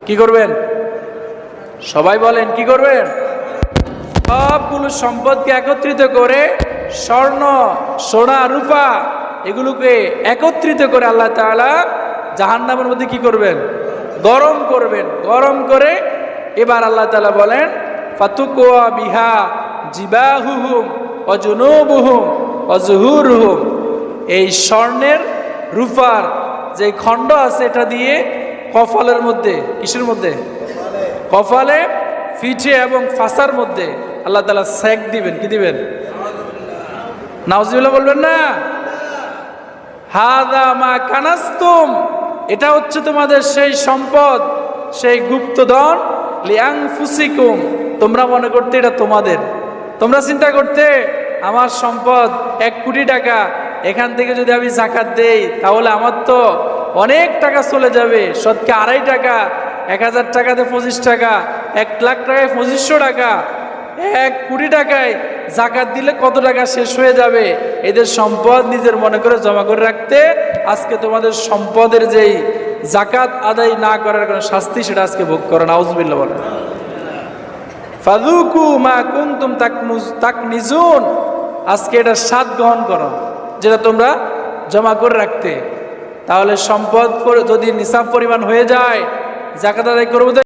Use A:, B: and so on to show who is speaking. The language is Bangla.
A: কি করবেন? সবাই বলেন কি করবেন? সবগুলো সম্পদকে একত্রিত করে, স্বর্ণ, সোনা, রূপা এগুলোকে একত্রিত করে আল্লাহ তাআলা জাহান্নামের মধ্যে কি করবেন? গরম করবেন। গরম করে এবার আল্লাহ তাআলা বলেন ফাতুকুয়া বিহা জিবাহুহুম ওয়া জুনুবুহুম ওয়া যুহুরুহুম। এই স্বর্ণের রূপার যে খণ্ড আছে এটা দিয়ে কপালের মধ্যে, কিসের মধ্যে? কপালে, পিঠে এবং ফাসার মধ্যে আল্লাহ তাআলা সেক দিবেন। কি দিবেন? নাউজুবিল্লাহ বলবেন না? হাদা মা কানাস্তুম, এটা হচ্ছে তোমাদের সেই সম্পদ, সেই গুপ্তধন। লিআনফুসিকুম, তোমরা মনে করতে এটা তোমাদের। তোমরা চিন্তা করতে আমার সম্পদ 1 কোটি টাকা, এখান থেকে যদি আমি যাকাত দেই তাহলে আমার তো অনেক টাকা চলে যাবে। শতকে 2.5 টাকা, 1000 টাকাতে 25 টাকা, 1 লাখ টাকায় 2500 টাকা, 1 কোটি টাকায় যাকাত দিলে কত টাকা শেষ হয়ে যাবে। এদের সম্পদ নিজের মনে করে জমা করে রাখতে, আজকে তোমাদের সম্পদের যেই যাকাত আদায় না করার কোনো শাস্তি সেটা আজকে ভোগ করো। নাউজুবিল্লাহ বলেন। ফাযুকু মা কুনতুম তাকনিজুন, আজকে এটা স্বাদ গ্রহণ করো যেটা তোমরা জমা করে রাখতে। তাহলে সম্পদ যদি নিসাব পরিমাণ হয়ে যায়, যাকাত আদায় করবো।